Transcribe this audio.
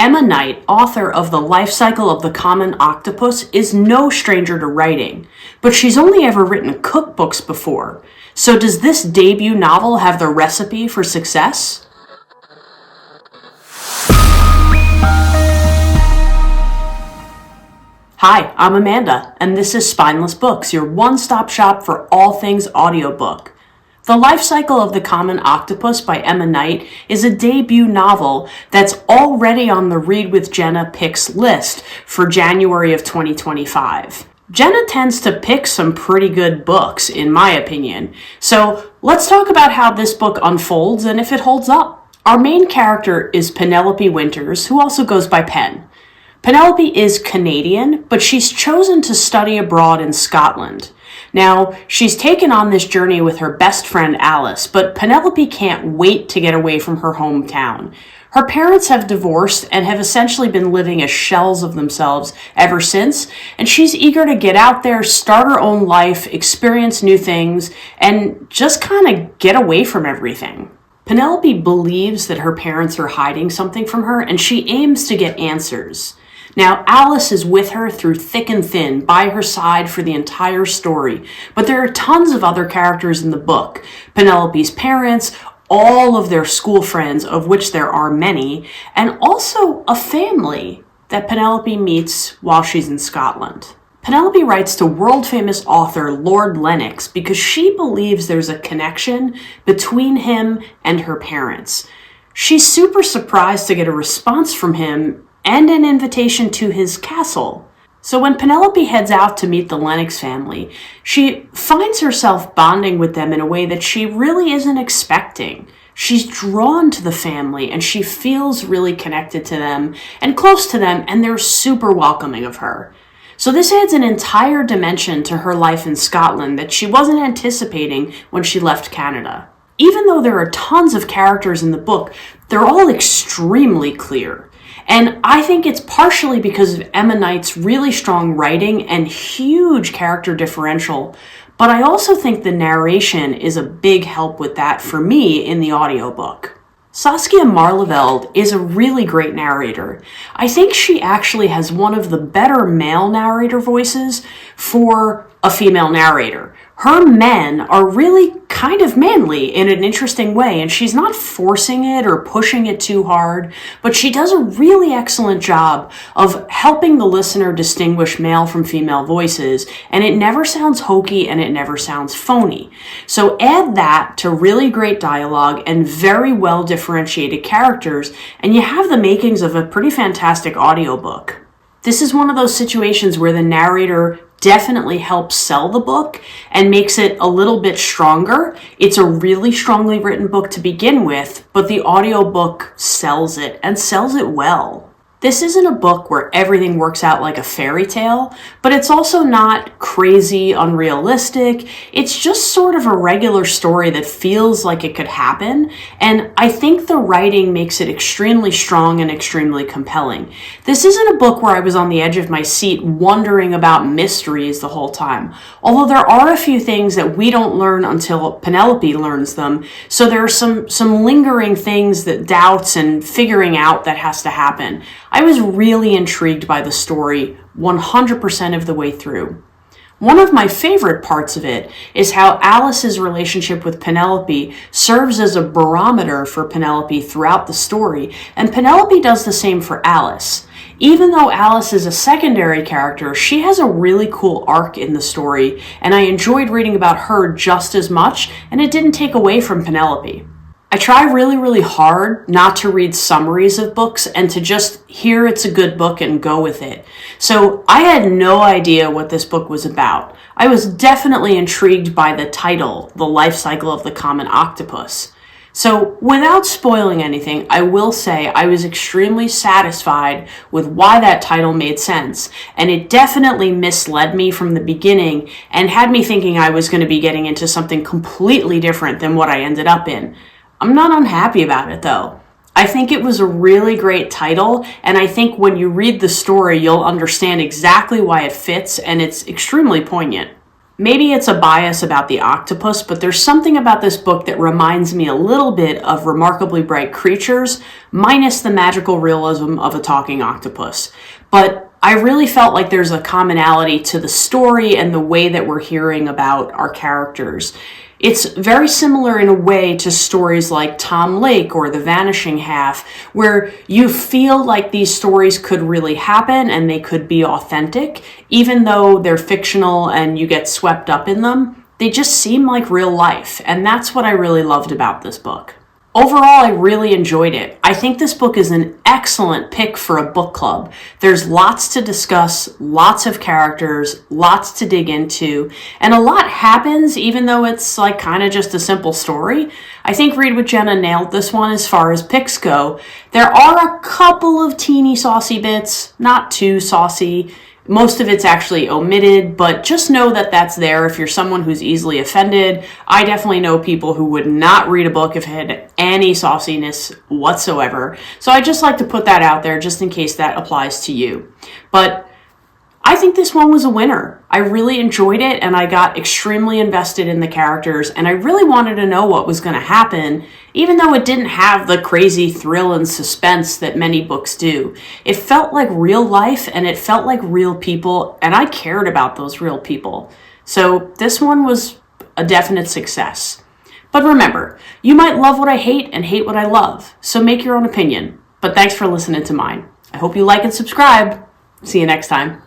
Emma Knight, author of The Life Cycle of the Common Octopus, is no stranger to writing, but she's only ever written cookbooks before. So does this debut novel have the recipe for success? Hi, I'm Amanda, and this is Spineless Books, your one-stop shop for all things audiobook. The Life Cycle of the Common Octopus by Emma Knight is a debut novel that's already on the Read with Jenna picks list for January of 2025. Jenna tends to pick some pretty good books, in my opinion. So let's talk about how this book unfolds and if it holds up. Our main character is Penelope Winters, who also goes by Pen. Penelope is Canadian, but she's chosen to study abroad in Scotland. Now, she's taken on this journey with her best friend Alice, but Penelope can't wait to get away from her hometown. Her parents have divorced and have essentially been living as shells of themselves ever since, and she's eager to get out there, start her own life, experience new things, and just kind of get away from everything. Penelope believes that her parents are hiding something from her, and she aims to get answers. Now, Alice is with her through thick and thin, by her side for the entire story, but there are tons of other characters in the book. Penelope's parents, all of their school friends, of which there are many, and also a family that Penelope meets while she's in Scotland. Penelope writes to world-famous author Lord Lennox because she believes there's a connection between him and her parents. She's super surprised to get a response from him and an invitation to his castle. So when Penelope heads out to meet the Lennox family, she finds herself bonding with them in a way that she really isn't expecting. She's drawn to the family and she feels really connected to them and close to them, and they're super welcoming of her. So this adds an entire dimension to her life in Scotland that she wasn't anticipating when she left Canada. Even though there are tons of characters in the book, they're all extremely clear. And I think it's partially because of Emma Knight's really strong writing and huge character differential, but I also think the narration is a big help with that for me in the audiobook. Saskia Marleveld is a really great narrator. I think she actually has one of the better male narrator voices for a female narrator. Her men are really kind of manly in an interesting way, and she's not forcing it or pushing it too hard, but she does a really excellent job of helping the listener distinguish male from female voices, and it never sounds hokey and it never sounds phony. So add that to really great dialogue and very well differentiated characters, and you have the makings of a pretty fantastic audiobook. This is one of those situations where the narrator definitely helps sell the book and makes it a little bit stronger. It's a really strongly written book to begin with, but the audiobook sells it and sells it well. This isn't a book where everything works out like a fairy tale, but it's also not crazy, unrealistic. It's just sort of a regular story that feels like it could happen, and I think the writing makes it extremely strong and extremely compelling. This isn't a book where I was on the edge of my seat wondering about mysteries the whole time, although there are a few things that we don't learn until Penelope learns them, so there are some lingering things, that doubts and figuring out that has to happen. I was really intrigued by the story 100% of the way through. One of my favorite parts of it is how Alice's relationship with Penelope serves as a barometer for Penelope throughout the story, and Penelope does the same for Alice. Even though Alice is a secondary character, she has a really cool arc in the story, and I enjoyed reading about her just as much, and it didn't take away from Penelope. I try really, really hard not to read summaries of books and to just hear it's a good book and go with it. So I had no idea what this book was about. I was definitely intrigued by the title, The Life Cycle of the Common Octopus. So without spoiling anything, I will say I was extremely satisfied with why that title made sense, and it definitely misled me from the beginning and had me thinking I was going to be getting into something completely different than what I ended up in. I'm not unhappy about it though. I think it was a really great title, and I think when you read the story, you'll understand exactly why it fits, and it's extremely poignant. Maybe it's a bias about the octopus, but there's something about this book that reminds me a little bit of Remarkably Bright Creatures, minus the magical realism of a talking octopus. But I really felt like there's a commonality to the story and the way that we're hearing about our characters. It's very similar in a way to stories like Tom Lake or The Vanishing Half, where you feel like these stories could really happen and they could be authentic, even though they're fictional and you get swept up in them. They just seem like real life, and that's what I really loved about this book. Overall, I really enjoyed it. I think this book is an excellent pick for a book club. There's lots to discuss, lots of characters, lots to dig into, and a lot happens even though it's like kind of just a simple story. I think Read with Jenna nailed this one as far as picks go. There are a couple of teeny saucy bits, not too saucy. Most of it's actually omitted, but just know that that's there if you're someone who's easily offended. I definitely know people who would not read a book if it had any sauciness whatsoever. So I just like to put that out there just in case that applies to you. But I think this one was a winner. I really enjoyed it, and I got extremely invested in the characters, and I really wanted to know what was going to happen, even though it didn't have the crazy thrill and suspense that many books do. It felt like real life, and it felt like real people, and I cared about those real people. So this one was a definite success. But remember, you might love what I hate and hate what I love, so make your own opinion. But thanks for listening to mine. I hope you like and subscribe. See you next time.